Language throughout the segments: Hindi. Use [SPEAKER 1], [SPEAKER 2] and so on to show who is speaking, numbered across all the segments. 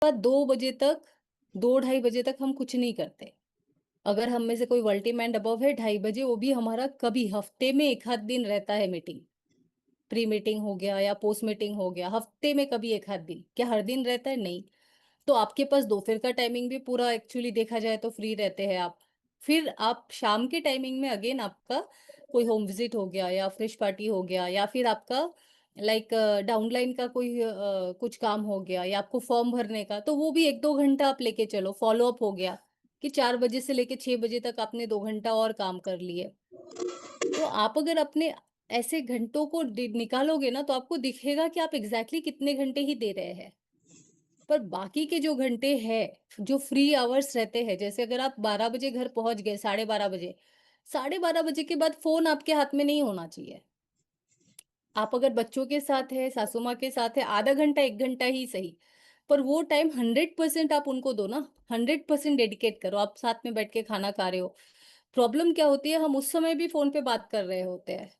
[SPEAKER 1] 2 बजे तक 2 ढाई बजे तक हम कुछ नहीं करते। अगर हम में से कोई वर्टिम एंड अबव है, ढाई बजे वो भी हमारा कभी हफ्ते में 1 आध दिन रहता है मीटिंग। प्री मीटिंग हो गया या पोस्ट मीटिंग हो गया, हफ्ते में कभी 1 आध दिन। क्या हर दिन रहता है? नहीं। तो आपके पास दोपहर का टाइमिंग भी पूरा एक्चुअली देखा जाए तो फ्री रहते हैं आप। फिर आप शाम के टाइमिंग में अगेन आपका कोई होम विजिट हो गया या फ्रेश पार्टी हो गया या फिर आपका लाइक डाउनलाइन का कोई कुछ काम हो गया या आपको फॉर्म भरने का, तो वो भी 1-2 घंटा आप लेके चलो। फ़ॉलो अप हो गया कि 4 बजे से लेके 6 बजे तक आपने 2 घंटा और काम कर लिए। तो आप अगर अपने ऐसे घंटों को निकालोगे ना, तो आपको दिखेगा कि आप एग्ज़ैक्टली कितने घंटे ही दे रहे हैं। पर बाकी के जो घंटे हैं, जो फ्री आवर्स रहते हैं, जैसे अगर आप 12 बजे घर पहुँच गए, साढ़े 12 बजे के बाद फ़ोन आपके हाथ में नहीं होना चाहिए। आप अगर बच्चों के साथ हैं, सासू माँ के साथ हैं, आधा घंटा, 1 घंटा ही सही, पर वो टाइम 100% आप उनको दो ना, 100% डेडिकेट करो। आप साथ में बैठ के खाना खा रहे हो। प्रॉब्लम क्या होती है, हम उस समय भी फ़ोन पे बात कर रहे होते हैं।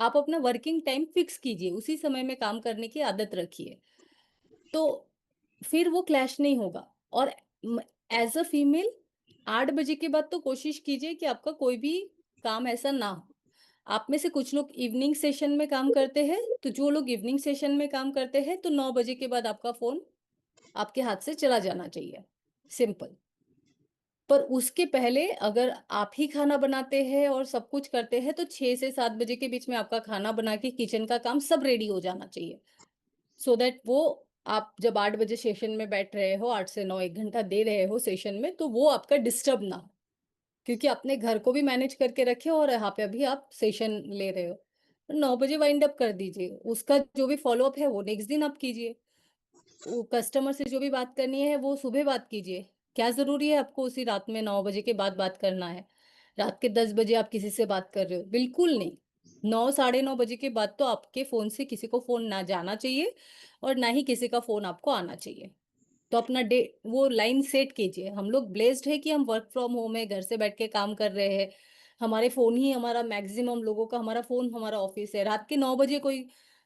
[SPEAKER 1] आप अपना वर्किंग टाइम फिक्स कीजिए, उसी समय में काम करने की आदत रखिए। तो फिर वो क्लैश नहीं होगा। और एज़ अ फीमेल 8 बजे के बाद तो कोशिश कीजिए कि आपका कोई भी काम ऐसा ना हो। आप में से कुछ लोग इवनिंग सेशन में काम करते हैं, तो जो लोग इवनिंग सेशन में काम करते हैं, तो 9 बजे के बाद आपका फ़ोन आपके हाथ से चला जाना चाहिए, सिंपल। पर उसके पहले अगर आप ही खाना बनाते हैं और सब कुछ करते हैं, तो 6 से 7 बजे के बीच में आपका खाना बना के किचन का काम सब रेडी हो जाना चाहिए। सो दैट वो आप जब 8 बजे सेशन में बैठ रहे हो, 8 से 9 1 घंटा दे रहे हो सेशन में, तो वो आपका डिस्टर्ब ना हो। क्योंकि अपने घर को भी मैनेज करके रखे और यहाँ पे अभी आप सेशन ले रहे हो। 9 बजे वाइंड अप कर दीजिए, उसका जो भी फ़ॉलो-अप है वो नेक्स्ट दिन आप कीजिए। वो कस्टमर से जो भी बात करनी है वो सुबह बात कीजिए। क्या ज़रूरी है आपको उसी रात में 9 बजे के बाद बात करना है? रात के 10 बजे आप किसी से बात कर रहे हो? बिल्कुल नहीं। 9 साढ़े 9 बजे के बाद तो आपके फ़ोन से किसी को फ़ोन ना जाना चाहिए और ना ही किसी का फ़ोन आपको आना चाहिए। तो अपना डे वो लाइन सेट कीजिए। हम लोग ब्लेस्ड है कि हम वर्क फ्रॉम होम है, घर से बैठ के काम कर रहे हैं। हमारे फ़ोन ही हमारा मैक्सिमम लोगों का हमारा फ़ोन हमारा ऑफ़िस है। रात के 9 बजे कोई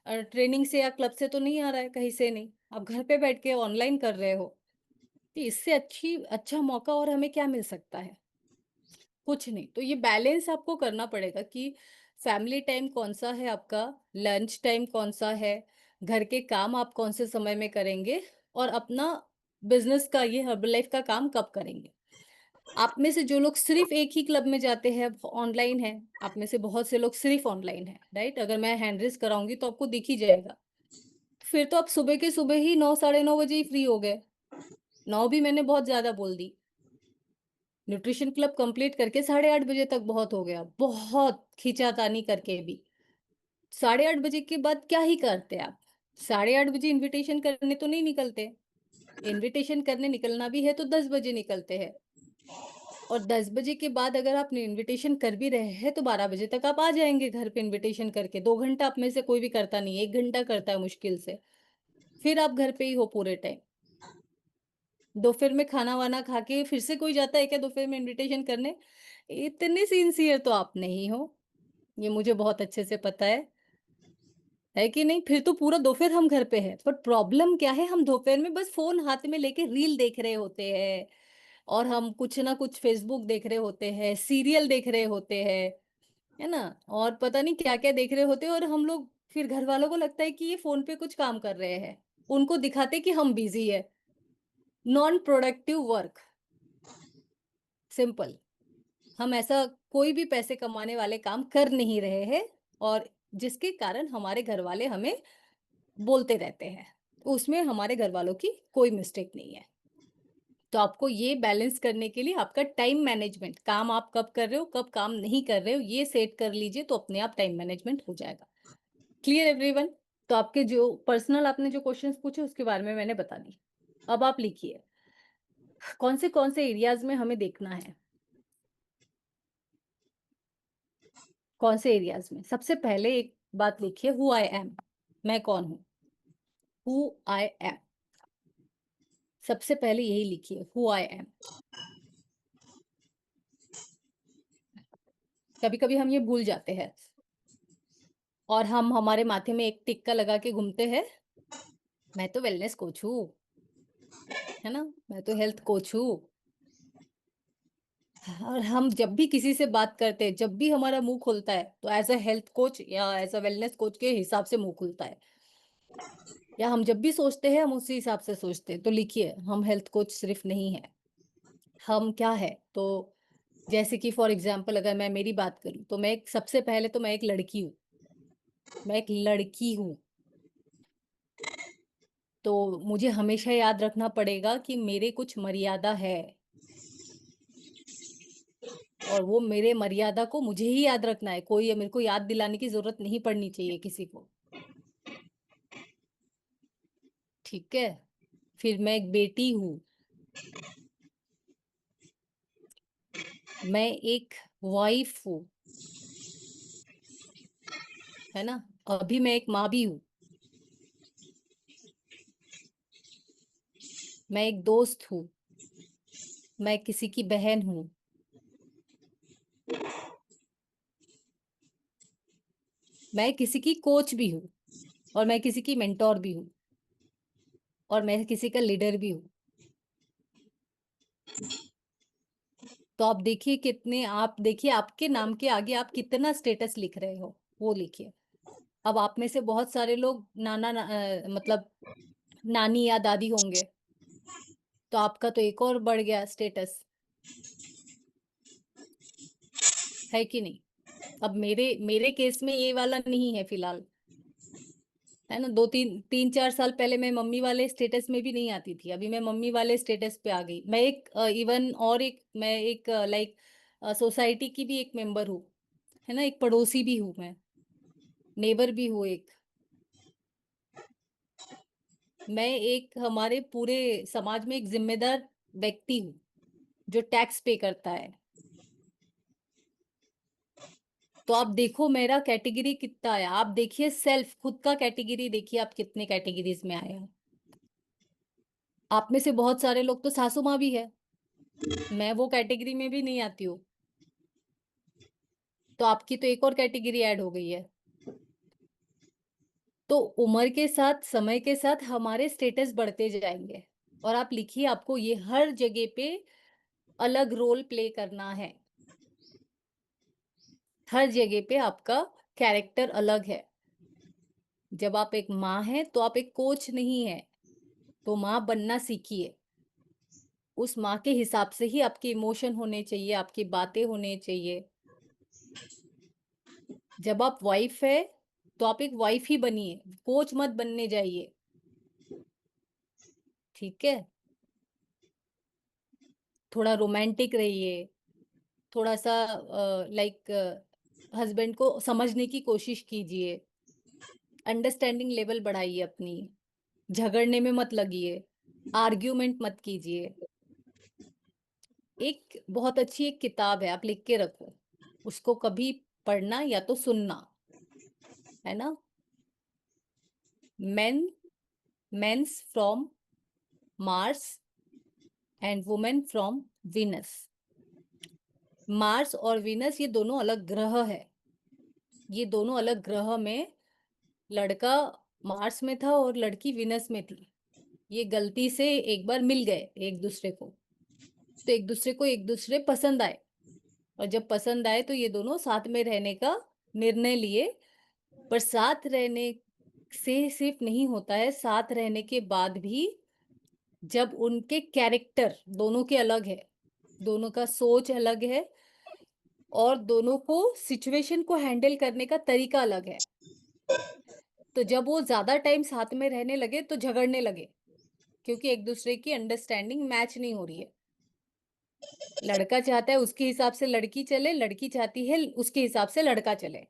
[SPEAKER 1] ट्रेनिंग से या क्लब से तो नहीं आ रहा है, कहीं से नहीं। आप घर पे बैठ के ऑनलाइन कर रहे हो। तो इससे अच्छा मौका और हमें क्या मिल सकता है? कुछ नहीं। तो ये बैलेंस आपको करना पड़ेगा कि फैमिली टाइम कौन-सा है आपका, लंच टाइम कौन-सा है, घर के काम आप कौन से समय में करेंगे और अपना बिज़नेस का ये हर्बल का काम कब करेंगे। आप में से जो लोग सिर्फ़ एक ही क्लब में जाते हैं, ऑनलाइन हैं, आप में से बहुत से लोग सिर्फ़ ऑनलाइन हैं, राइट? अगर मैं हैंड रेज़ कराऊँगी तो आपको दिख ही जाएगा। फिर तो आप सुबह के सुबह ही 9 साढ़े 9 बजे ही फ्री हो गए। 9 भी मैंने बहुत ज़्यादा बोल दी। न्यूट्रिशन क्लब कंप्लीट करके साढ़े 8 बजे तक बहुत हो गया, बहुत खींचातानी करके भी। साढ़े 8 बजे के बाद क्या ही करते आप? साढ़े 8 बजे इन्विटेशन करने तो नहीं निकलते। इन्विटेशन करने निकलना भी है तो 10 बजे निकलते हैं और 10 बजे के बाद अगर आप इन्विटेशन कर भी रहे हैं तो 12 बजे तक आप आ जाएँगे घर पे इन्विटेशन करके। 2 घंटा आप में से कोई भी करता नहीं है, 1 घंटा करता है मुश्किल से। फिर आप घर पे ही हो पूरे टाइम। दोपहर में खाना-वाना खा के फिर से कोई जाता है क्या दोपहर में इन्विटेशन करने? इतने सिंसियर तो आप नहीं हो, ये मुझे बहुत अच्छे से पता है कि नहीं? फिर तो पूरा दोपहर हम घर पे हैं, पर प्रॉब्लम क्या है हम दोपहर में बस फ़ोन हाथ में लेके रील देख रहे होते हैं और हम कुछ ना कुछ फ़ेसबुक देख रहे होते हैं, सीरियल देख रहे होते हैं, है ना? और पता नहीं क्या-क्या देख रहे होते हैं और हम लोग फिर घरवालों को लगता है कि ये फ़ोन पे कुछ काम कर रहे हैं। उनको दिखाते कि हम बिज़ी है, नॉन प्रोडक्टिव वर्क, सिंपल। हम ऐसा कोई भी पैसे कमाने वाले काम कर नहीं रहे हैं और जिसके कारण हमारे घरवाले हमें बोलते रहते हैं। उसमें हमारे घरवालों की कोई मिस्टेक नहीं है। तो आपको ये बैलेंस करने के लिए आपका टाइम मैनेजमेंट, काम आप कब कर रहे हो, कब काम नहीं कर रहे हो, ये सेट कर लीजिए तो अपने आप टाइम मैनेजमेंट हो जाएगा। Clear everyone? तो आपके जो पर्सनल आपने जो क्वेश्चंस पूछे उसके बारे में मैंने बता दी। अब आप लिखिए, कौन से एरियाज़ में हमें देखना है? कौन से एरियाज़ में? सबसे पहले एक बात लिखिए, हू आई एम, मैं कौन हूँ? हू आई एम, सबसे पहले यही लिखिए, हू आई एम। कभी-कभी हम ये भूल जाते हैं और हम हमारे माथे में एक टिक्का लगा के घूमते हैं, मैं तो वेलनेस कोच हूँ, है ना, मैं तो हेल्थ कोच हूँ। और हम जब भी किसी से बात करते हैं, जब भी हमारा मुंह खुलता है, तो एज अ हेल्थ कोच या एज अ वेलनेस कोच के हिसाब से मुंह खुलता है। या हम जब भी सोचते हैं, हम उसी हिसाब से सोचते हैं। तो लिखिए, हम हेल्थ कोच सिर्फ नहीं है, हम क्या है। तो जैसे कि फॉर एग्जाम्पल अगर मैं मेरी बात करूं, तो मैं सबसे पहले तो मैं एक लड़की हूँ। मैं एक लड़की हूँ। तो मुझे हमेशा याद रखना पड़ेगा कि मेरे कुछ मर्यादा है, और वो मेरे मर्यादा को मुझे ही याद रखना है। कोई मेरे को याद दिलाने की जरूरत नहीं पड़नी चाहिए किसी को। ठीक है। फिर मैं एक बेटी हूँ। मैं एक वाइफ हूँ, है ना। अभी मैं एक माँ भी हूँ। मैं एक दोस्त हूँ। मैं किसी की बहन हूँ। मैं किसी की कोच भी हूँ, और मैं किसी की मेंटोर भी हूँ, और मैं किसी का लीडर भी हूँ। तो आप देखिए कितने, आप देखिए आपके नाम के आगे आप कितना स्टेटस लिख रहे हो, वो लिखिए। अब आप में से बहुत सारे लोग मतलब नानी या दादी होंगे, तो आपका तो एक और बढ़ गया स्टेटस, है कि नहीं। अब मेरे मेरे केस में ये वाला नहीं है फिलहाल, है ना। 2 3 3 4 साल पहले मैं मम्मी वाले स्टेटस में भी नहीं आती थी, अभी मैं मम्मी वाले स्टेटस पे आ गई। मैं एक इवन और एक मैं एक लाइक सोसाइटी की भी एक मेंबर हूँ, है ना। एक पड़ोसी भी हूँ मैं, नेबर भी हूँ एक। मैं एक हमारे पूरे समाज में एक जिम्मेदार व्यक्ति हूँ, जो टैक्स पे करता है। तो आप देखो मेरा कैटेगरी कितना है। आप देखिए सेल्फ, खुद का कैटेगरी देखिए, आप कितने कैटेगरीज में आए हैं। आप में से बहुत सारे लोग तो सासू माँ भी है, मैं वो कैटेगरी में भी नहीं आती हूँ। तो आपकी तो एक और कैटेगरी ऐड हो गई है। तो उम्र के साथ, समय के साथ हमारे स्टेटस बढ़ते जाएंगे। और आप लिखिए, आपको ये हर जगह पे अलग रोल प्ले करना है। हर जगह पे आपका कैरेक्टर अलग है। जब आप एक माँ हैं, तो आप एक कोच नहीं है, तो माँ बनना सीखिए। उस माँ के हिसाब से ही आपके इमोशन होने चाहिए, आपकी बातें होने चाहिए। जब आप वाइफ है, तो आप एक वाइफ ही बनिए, कोच मत बनने जाइए। ठीक है। थोड़ा रोमांटिक रहिए, थोड़ा सा लाइक हस्बैंड को समझने की कोशिश कीजिए, अंडरस्टैंडिंग लेवल बढ़ाइए अपनी, झगड़ने में मत लगिए, आर्ग्यूमेंट मत कीजिए। एक बहुत अच्छी एक किताब है, आप लिख के रखो, उसको कभी पढ़ना या तो सुनना, है ना। men men's from Mars and women from Venus। Mars और वीनस ये दोनों अलग ग्रह है। ये दोनों अलग ग्रह में लड़का मार्स में था और लड़की विनस में थी। ये गलती से एक बार मिल गए एक दूसरे को, तो एक दूसरे को एक दूसरे पसंद आए। और जब पसंद आए, तो ये दोनों साथ में रहने का निर्णय लिए। पर साथ रहने से सिर्फ नहीं होता है, साथ रहने के बाद भी जब उनके कैरेक्टर दोनों के अलग है, दोनों का सोच अलग है, और दोनों को सिचुएशन को हैंडल करने का तरीका अलग है, तो जब वो ज्यादा टाइम साथ में रहने लगे, तो झगड़ने लगे, क्योंकि एक दूसरे की अंडरस्टैंडिंग मैच नहीं हो रही है। लड़का चाहता है उसके हिसाब से लड़की चले, लड़की चाहती है उसके हिसाब से लड़का चले।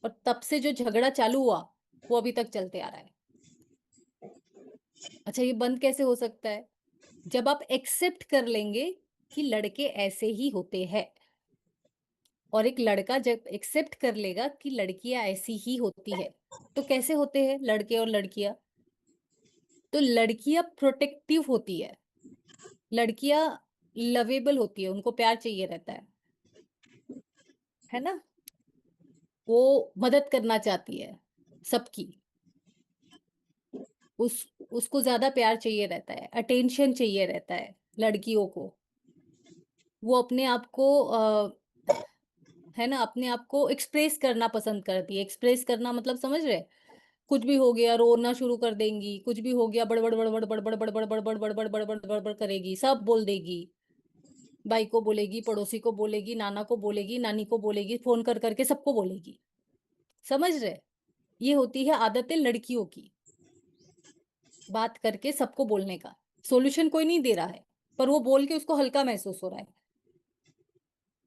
[SPEAKER 1] और तब से जो झगड़ा चालू हुआ, वो अभी तक चलते आ रहा है। अच्छा, ये बंद कैसे हो सकता है? जब आप एक्सेप्ट कर लेंगे कि लड़के ऐसे ही होते हैं, और एक लड़का जब एक्सेप्ट कर लेगा कि लड़कियां ऐसी ही होती है, तो कैसे होते हैं लड़के और लड़कियां? तो लड़कियां प्रोटेक्टिव होती है, लड़कियां लवेबल होती है, उनको प्यार चाहिए रहता है ना। वो मदद करना चाहती है सबकी। उस उसको ज्यादा प्यार चाहिए रहता है, अटेंशन चाहिए रहता है लड़कियों को। वो अपने आप को है ना, अपने आप को एक्सप्रेस करना पसंद करती है। एक्सप्रेस करना मतलब समझ रहे? कुछ भी हो गया रोना शुरू कर देंगी, कुछ भी हो गया बड़बड़ बड़बड़ बड़बड़ बड़बड़ बड़बड़ बड़बड़ बड़बड़ बड़बड़ करेगी, सब बोल देगी। भाई को बोलेगी, पड़ोसी को बोलेगी, नाना को बोलेगी, नानी को बोलेगी, फोन कर करके सबको बोलेगी। समझ रहे? ये होती है आदतें लड़कियों की, बात करके सबको बोलने का। सॉल्यूशन कोई नहीं दे रहा है, पर वो बोल के उसको हल्का महसूस हो रहा है।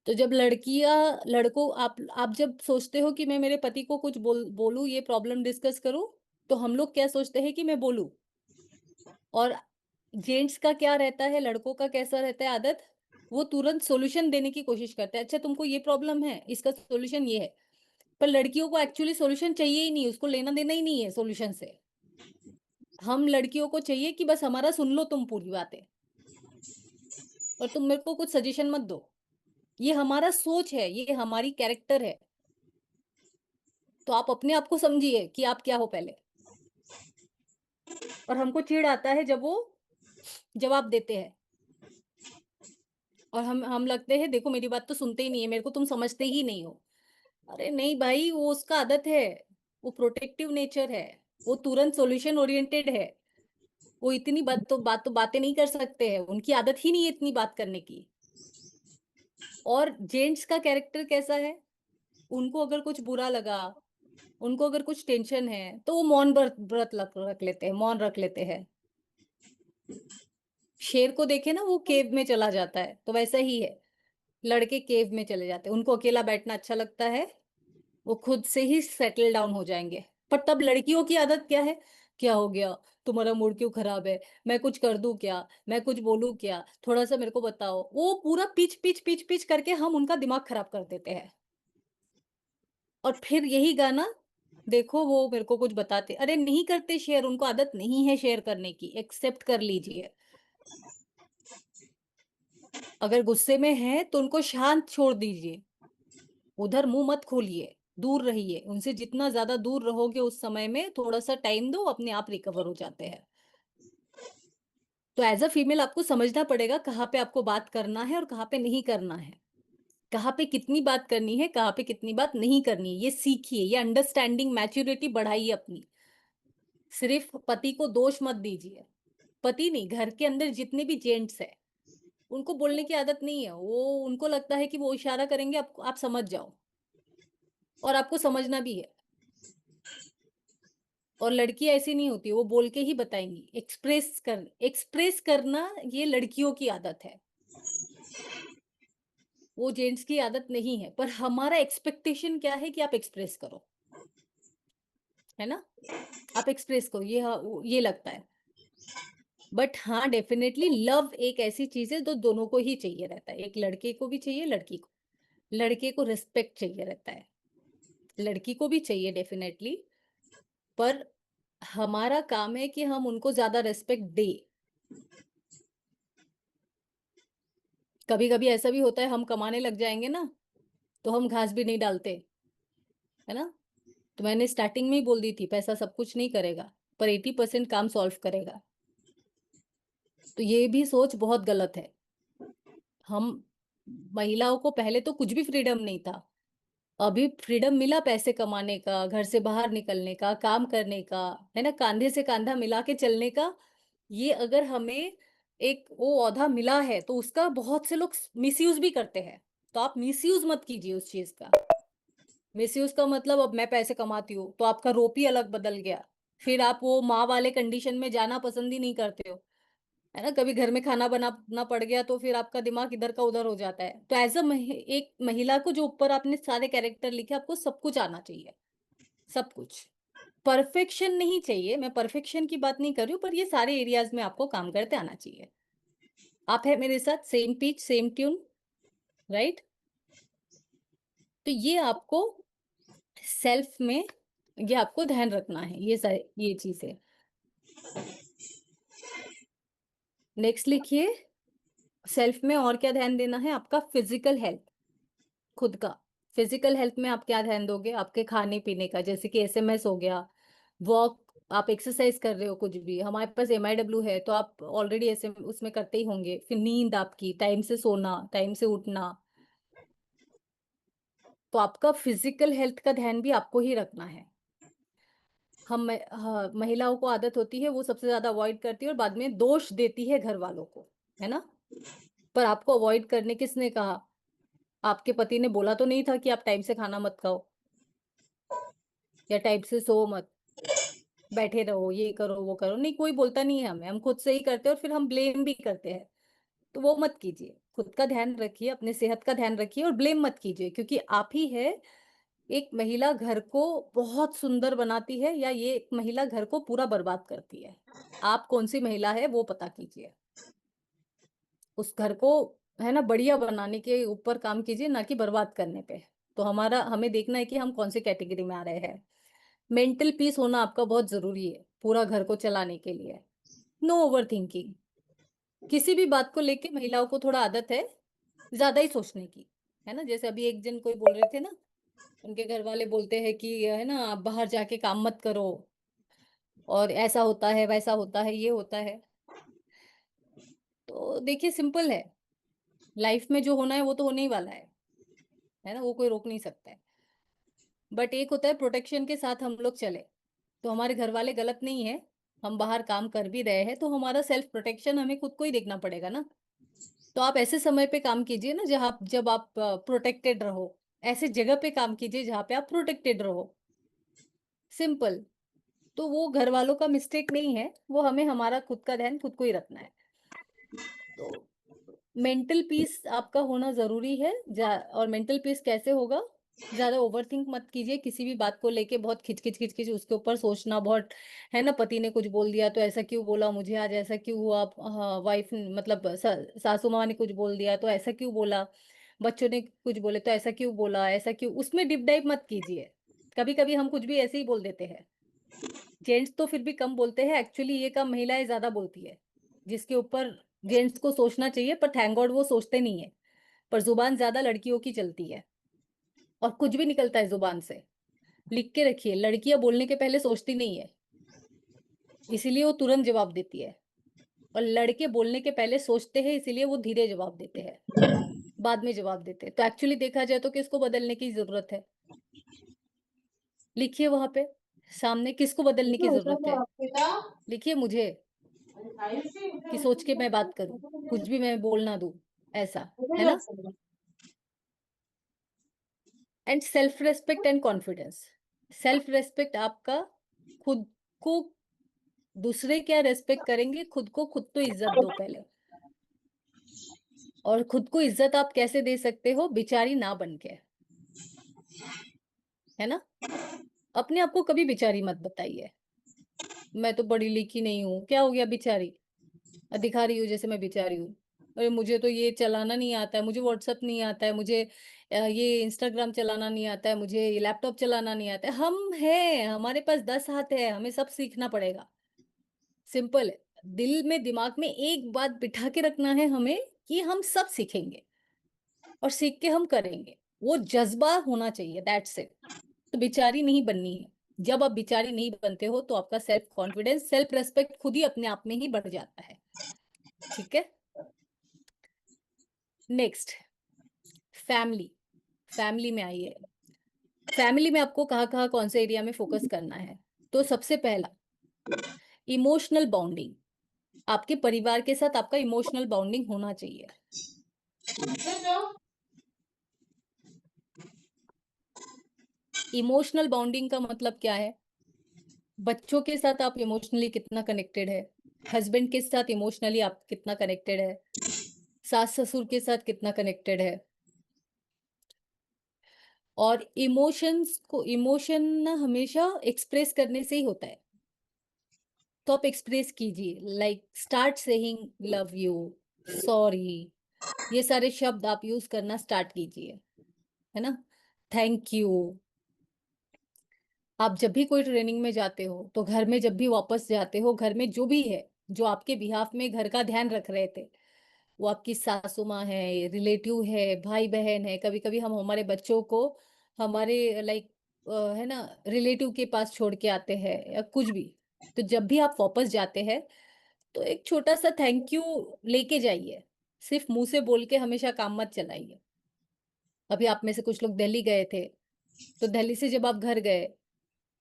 [SPEAKER 1] तो जब लड़कियां लड़कों आप जब सोचते हो कि मैं मेरे पति को कुछ बोलूं, ये प्रॉब्लम डिस्कस करूं, तो हम लोग क्या सोचते हैं कि मैं बोलूं। और जेंट्स का क्या रहता है, लड़कों का कैसा रहता है आदत, वो तुरंत सॉल्यूशन देने की कोशिश करते हैं। अच्छा तुमको ये प्रॉब्लम है, इसका सॉल्यूशन ये है। पर लड़कियों को एक्चुअली सॉल्यूशन चाहिए ही नहीं, उसको लेना देना ही नहीं है सॉल्यूशन से। हम लड़कियों को चाहिए कि बस हमारा सुन लो तुम पूरी बातें, और तुम मेरे को कुछ सजेशन मत दो। ये हमारा सोच है, ये हमारी कैरेक्टर है। तो आप अपने आप को समझिए कि आप क्या हो पहले। और हमको चिढ़ आता है जब वो जवाब देते हैं, और हम लगते हैं देखो मेरी बात तो सुनते ही नहीं है, मेरे को तुम समझते ही नहीं हो। अरे नहीं भाई, वो उसका आदत है, वो प्रोटेक्टिव नेचर है, वो तुरंत सॉल्यूशन ओरिएंटेड है। वो इतनी बातें नहीं कर सकते हैं, उनकी आदत ही नहीं है इतनी बात करने की। और जेंट्स का कैरेक्टर कैसा है, उनको अगर कुछ बुरा लगा, उनको अगर कुछ टेंशन है, तो वो मौन व्रत रख लेते हैं, मौन रख लेते हैं। शेर को देखे ना, वो केव में चला जाता है, तो वैसा ही है। लड़के केव में चले जाते हैं, उनको अकेला बैठना अच्छा लगता है, वो खुद से ही सेटल डाउन हो जाएंगे। पर तब लड़कियों की आदत क्या है, क्या हो गया, तुम्हारा मूड क्यों खराब है, मैं कुछ कर दूं क्या, मैं कुछ बोलूं क्या, थोड़ा सा मेरे को बताओ। वो पूरा पिच पिच पिच पिच करके हम उनका दिमाग खराब कर देते हैं। और फिर यही गाना देखो, वो मेरे को कुछ बताते, अरे नहीं करते शेयर, उनको आदत नहीं है शेयर करने की, एक्सेप्ट कर लीजिए। अगर गुस्से में है तो उनको शांत छोड़ दीजिए, उधर मुंह मत खोलिए, दूर रहिए उनसे। जितना ज्यादा दूर रहोगे उस समय में, थोड़ा सा टाइम दो, अपने आप रिकवर हो जाते हैं। तो एज अ फीमेल आपको समझना पड़ेगा कहाँ पे आपको बात करना है और कहाँ पे नहीं करना है, कहाँ पे कितनी बात करनी है, कहाँ पे कितनी बात नहीं करनी है। ये सीखिए, ये अंडरस्टैंडिंग मैच्योरिटी बढ़ाइए अपनी। सिर्फ पति को दोष मत दीजिए, पति नहीं, घर के अंदर जितने भी जेंट्स है, उनको बोलने की आदत नहीं है। वो उनको लगता है कि वो इशारा करेंगे आप समझ जाओ, और आपको समझना भी है। और लड़की ऐसी नहीं होती, वो बोल के ही बताएंगी। एक्सप्रेस करना ये लड़कियों की आदत है, वो जेंट्स की आदत नहीं है। पर हमारा एक्सपेक्टेशन क्या है कि आप एक्सप्रेस करो, है ना, आप एक्सप्रेस करो, ये लगता है। बट हाँ, डेफिनेटली लव एक ऐसी चीज है जो दोनों को ही चाहिए रहता है, एक लड़के को भी चाहिए, लड़की को। लड़के को रिस्पेक्ट चाहिए रहता है, लड़की को भी चाहिए डेफिनेटली। पर हमारा काम है कि हम उनको ज्यादा रिस्पेक्ट दे। कभी कभी ऐसा भी होता है, हम कमाने लग जाएंगे ना, तो हम घास भी नहीं डालते, है ना। तो मैंने स्टार्टिंग में ही बोल दी थी, पैसा सब कुछ नहीं करेगा, पर 80% काम सॉल्व करेगा। तो ये भी सोच बहुत गलत है। हम महिलाओं को पहले तो कुछ भी फ्रीडम नहीं था, अभी फ्रीडम मिला पैसे कमाने का, घर से बाहर निकलने का, काम करने का, है ना, कांधे से कांधा मिला के चलने का। ये अगर हमें एक वो ओहदा मिला है, तो उसका बहुत से लोग मिसयूज भी करते हैं। तो आप मिसयूज मत कीजिए उस चीज का। मिसयूज का मतलब, अब मैं पैसे कमाती हूँ तो आपका रोप ही अलग बदल गया, फिर आप वो माँ वाले कंडीशन में जाना पसंद ही नहीं करते हो, है ना। कभी घर में खाना बनाना पड़ गया तो फिर आपका दिमाग इधर का उधर हो जाता है। तो एज अ एक महिला को, जो ऊपर आपने सारे कैरेक्टर लिखे, आपको सब कुछ आना चाहिए, सब कुछ। परफेक्शन नहीं चाहिए, मैं परफेक्शन की बात नहीं कर रही हूँ, पर ये सारे एरियाज में आपको काम करते आना चाहिए। आप है मेरे साथ, same pitch same tune, right. तो ये आपको सेल्फ में, ये आपको ध्यान रखना है, ये सारी ये चीजें। नेक्स्ट लिखिए, सेल्फ में और क्या ध्यान देना है, आपका फिजिकल हेल्थ, खुद का। फिजिकल हेल्थ में आप क्या ध्यान दोगे, आपके खाने पीने का, जैसे कि एसएमएस हो गया, वॉक आप एक्सरसाइज कर रहे हो, कुछ भी, हमारे पास MIW है तो आप ऑलरेडी ऐसे उसमें करते ही होंगे। फिर नींद आपकी, टाइम से सोना, टाइम से उठना, तो आपका फिजिकल हेल्थ का ध्यान भी आपको ही रखना है। हाँ, महिलाओं को आदत होती है, वो सबसे ज्यादा अवॉइड करती है और बाद में दोष देती है घर वालों को, है ना। पर आपको अवॉइड करने किसने कहा? आपके पति ने बोला तो नहीं था कि आप टाइम से खाना मत खाओ या टाइम से सो मत, बैठे रहो, ये करो वो करो, नहीं, कोई बोलता नहीं है हमें, हम खुद से ही करते हैं और फिर हम ब्लेम भी करते हैं। तो वो मत कीजिए, खुद का ध्यान रखिए, अपने सेहत का ध्यान रखिए और ब्लेम मत कीजिए, क्योंकि आप ही है। एक महिला घर को बहुत सुंदर बनाती है या ये एक महिला घर को पूरा बर्बाद करती है? आप कौन सी महिला है वो पता कीजिए। उस घर को, है ना, बढ़िया बनाने के ऊपर काम कीजिए, ना कि बर्बाद करने पे। तो हमें देखना है कि हम कौन सी कैटेगरी में आ रहे हैं। मेंटल पीस होना आपका बहुत जरूरी है पूरा घर को चलाने के लिए। No overthinking. किसी भी बात को लेके महिलाओं को थोड़ा आदत है ज्यादा ही सोचने की, है ना। जैसे अभी एक जन कोई बोल रहे थे ना, उनके घर वाले बोलते हैं कि, है ना, आप बाहर जाके काम मत करो, और ऐसा होता है, वैसा होता है, ये होता है। तो देखिए, सिंपल है, लाइफ में जो होना है वो तो होने ही वाला है ना, वो कोई रोक नहीं सकता है। बट एक होता है प्रोटेक्शन के साथ हम लोग चले, तो हमारे घर वाले गलत नहीं है। हम बाहर काम कर भी रहे हैं तो हमारा सेल्फ प्रोटेक्शन हमें खुद को ही देखना पड़ेगा ना। तो आप ऐसे समय पे काम कीजिए ना जहाँ जब आप प्रोटेक्टेड रहो। ऐसे जगह पे काम कीजिए जहाँ पे आप प्रोटेक्टेड रहो। सिंपल। तो वो घर वालों का मिस्टेक नहीं है, वो हमें हमारा खुद का ध्यान खुद को ही रखना है। तो मेंटल पीस आपका होना जरूरी है। और मेंटल पीस कैसे होगा? ज्यादा ओवरथिंक मत कीजिए किसी भी बात को लेके, बहुत खिचखिच खिचखिच उसके ऊपर सोचना बहुत, है ना। पति ने कुछ बोल दिया तो ऐसा क्यों बोला, मुझे आज ऐसा क्यों हुआ, वाइफ मतलब सासू माँ ने कुछ बोल दिया तो ऐसा क्यों बोला, बच्चों ने कुछ बोले तो ऐसा क्यों बोला, ऐसा क्यों, उसमें डिप डाइव मत कीजिए। कभी कभी हम कुछ भी ऐसे ही बोल देते हैं। जेंट्स तो फिर भी कम बोलते हैं, एक्चुअली ये काम महिलाएं ज्यादा बोलती है, जिसके ऊपर जेंट्स को सोचना चाहिए, पर थैंक गॉड वो सोचते नहीं है। पर जुबान ज्यादा लड़कियों की चलती है और कुछ भी निकलता है जुबान से। लिख के रखिए, लड़कियां बोलने के पहले सोचती नहीं है, इसीलिए वो तुरंत जवाब देती है। और लड़के बोलने के पहले सोचते हैं, इसीलिए वो धीरे जवाब देते हैं, बाद में जवाब देते हैं। तो एक्चुअली देखा जाए तो किसको बदलने की जरूरत है? लिखिए वहां पे सामने, किसको बदलने की जरूरत है? लिखिए मुझे, कि सोच के मैं बात करूं, कुछ भी मैं बोल ना दूं, ऐसा, है ना। And self respect and confidence. Self respect आपका, खुद को, दूसरे क्या रेस्पेक्ट करेंगे, खुद को खुद तो इज्जत दो पहले। और खुद को इज्जत आप कैसे दे सकते हो? बिचारी ना बन के, है ना। अपने आप को कभी बिचारी मत बताइए। मैं तो पढ़ी लिखी नहीं हूँ, क्या हो गया बिचारी, दिखा रही हूँ जैसे मैं बिचारी हूँ। अरे मुझे तो ये चलाना नहीं आता है, मुझे व्हाट्सअप नहीं आता है, मुझे ये इंस्टाग्राम चलाना नहीं आता है, मुझे ये लैपटॉप चलाना नहीं आता है। हम हैं, हमारे पास 10 हाथ है, हमें सब सीखना पड़ेगा। सिंपल है। दिल में, दिमाग में एक बात बिठा के रखना है हमें, कि हम सब सीखेंगे और सीख के हम करेंगे। वो जज्बा होना चाहिए, दैट्स इट। तो बिचारी नहीं बननी है। जब आप बिचारी नहीं बनते हो तो आपका सेल्फ कॉन्फिडेंस, सेल्फ रेस्पेक्ट खुद ही अपने आप में ही बढ़ जाता है। ठीक है। Next, family. फैमिली में आइए। फैमिली में आपको कहाँ कहाँ कौन से एरिया में फोकस करना है? तो सबसे पहला, इमोशनल बॉन्डिंग। आपके परिवार के साथ आपका इमोशनल बॉन्डिंग होना चाहिए। इमोशनल बॉन्डिंग का मतलब क्या है? बच्चों के साथ आप इमोशनली कितना कनेक्टेड है, हस्बैंड के साथ इमोशनली आप कितना कनेक्टेड है, सास ससुर के साथ कितना कनेक्टेड है। और इमोशन ना हमेशा एक्सप्रेस करने से ही होता है। तो आप एक्सप्रेस कीजिए, like start saying love you, sorry, ये सारे शब्द आप यूज करना स्टार्ट कीजिए, है ना। Thank you. आप जब भी कोई ट्रेनिंग में जाते हो तो घर में जब भी वापस जाते हो, घर में जो भी है, जो आपके बिहाफ में घर का ध्यान रख रहे थे, वो आपकी सासू माँ है, रिलेटिव है, भाई बहन है। कभी कभी हम हमारे बच्चों को हमारे, लाइक, है ना, रिलेटिव के पास छोड़ के आते हैं या कुछ भी। तो जब भी आप वापस जाते हैं तो एक छोटा सा थैंक यू लेके जाइए। सिर्फ मुंह से बोल के हमेशा काम मत चलाइए। अभी आप में से कुछ लोग दिल्ली गए थे, तो दिल्ली से जब आप घर गए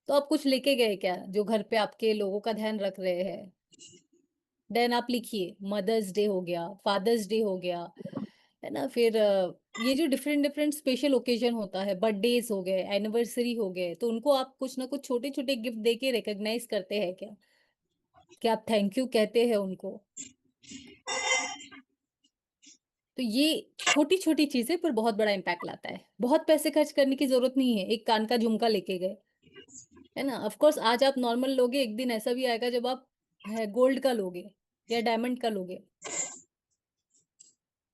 [SPEAKER 1] तो आप कुछ लेके गए क्या जो घर पे आपके लोगों का ध्यान रख रहे हैं? देन आप लिखिए, मदर्स डे हो गया, फादर्स डे हो गया, है ना? फिर ये जो डिफरेंट डिफरेंट स्पेशल ओकेजन होता है, बर्थडेज हो गए, एनिवर्सरी हो गए, तो उनको आप कुछ ना कुछ छोटे छोटे गिफ्ट दे के रिकॉग्नाइज करते हैं क्या? क्या आप थैंक यू कहते हैं उनको? तो ये छोटी-छोटी चीज़ें पर बहुत बड़ा इम्पैक्ट लाता है। बहुत पैसे खर्च करने की ज़रूरत नहीं है, एक कान का झुमका लेके गए, है ना? ऑफ़ कोर्स आज आप नॉर्मल लोगे, एक दिन ऐसा भी आएगा जब आप गोल्ड का लोगे या डायमंड का लोगे।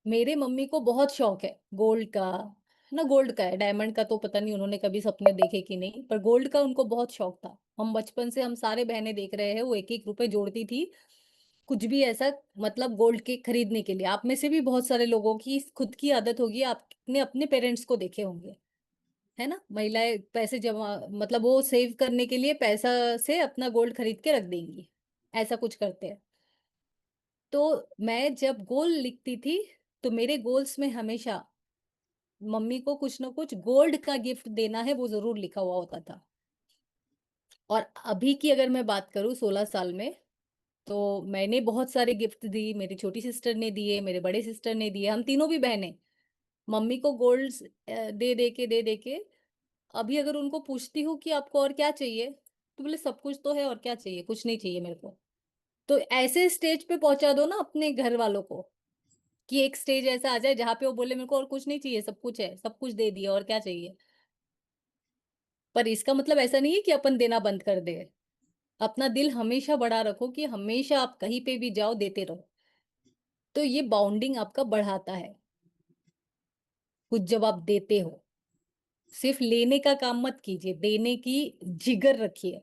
[SPEAKER 1] मेरे मम्मी को बहुत शौक है गोल्ड का, है ना? गोल्ड का है, डायमंड का तो पता नहीं उन्होंने कभी सपने देखे कि नहीं, पर गोल्ड का उनको बहुत शौक था। हम बचपन से हम सारे बहनें देख रहे हैं, वो 1-1 रुपए जोड़ती थी, कुछ भी ऐसा मतलब गोल्ड के खरीदने के लिए। आप में से भी बहुत सारे लोगों की खुद की आदत होगी, आपने अपने पेरेंट्स को देखे होंगे, है ना? महिलाएँ पैसे जमा मतलब वो सेव करने के लिए पैसा से अपना गोल्ड खरीद के रख देंगी, ऐसा कुछ करते हैं। तो मैं जब गोल लिखती थी, तो मेरे गोल्स में हमेशा मम्मी को कुछ न कुछ गोल्ड का गिफ्ट देना है, वो ज़रूर लिखा हुआ होता था। और अभी की अगर मैं बात करूँ 16 साल में, तो मैंने बहुत सारे गिफ्ट दी, मेरी छोटी सिस्टर ने दिए, मेरे बड़े सिस्टर ने दिए, हम तीनों भी बहनें। मम्मी को गोल्ड्स दे दे के अभी अगर उनको पूछती हूँ कि आपको और क्या चाहिए? तो बोले सब कुछ तो है और क्या चाहिए? कुछ नहीं चाहिए मेरे को। तो ऐसे स्टेज पे पहुँचा दो ना अपने घर वालों को, कि एक स्टेज ऐसा आ जाए जहाँ पे वो बोले मेरे को और कुछ नहीं चाहिए, सब कुछ है, सब कुछ दे दिया और क्या चाहिए? पर इसका मतलब ऐसा नहीं है कि अपन देना बंद कर दें। अपना दिल हमेशा बड़ा रखो कि हमेशा आप कहीं पे भी जाओ देते रहो। तो ये बॉन्डिंग आपका बढ़ाता है, कुछ जब आप देते हो। सिर्फ लेने का काम मत कीजिए, देने की जिगर रखिए।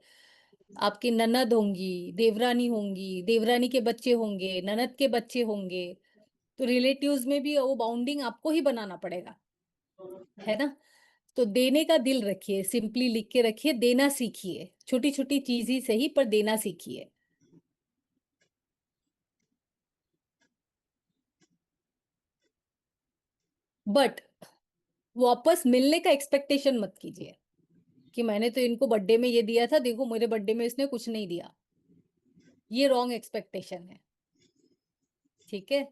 [SPEAKER 1] आपकी ननद होंगी, देवरानी होंगी, देवरानी के बच्चे होंगे, ननद के बच्चे होंगे, तो रिलेटिव्स में भी वो बॉन्डिंग आपको ही बनाना पड़ेगा, है ना? तो देने का दिल रखिए, सिंपली लिख के रखिए, देना सीखिए। छोटी-छोटी चीज़ ही सही पर देना सीखिए। बट वापस मिलने का एक्सपेक्टेशन मत कीजिए, कि मैंने तो इनको बर्थडे में ये दिया था, देखो मेरे बर्थडे में इसने कुछ नहीं दिया। ये रॉन्ग एक्सपेक्टेशन है, ठीक है?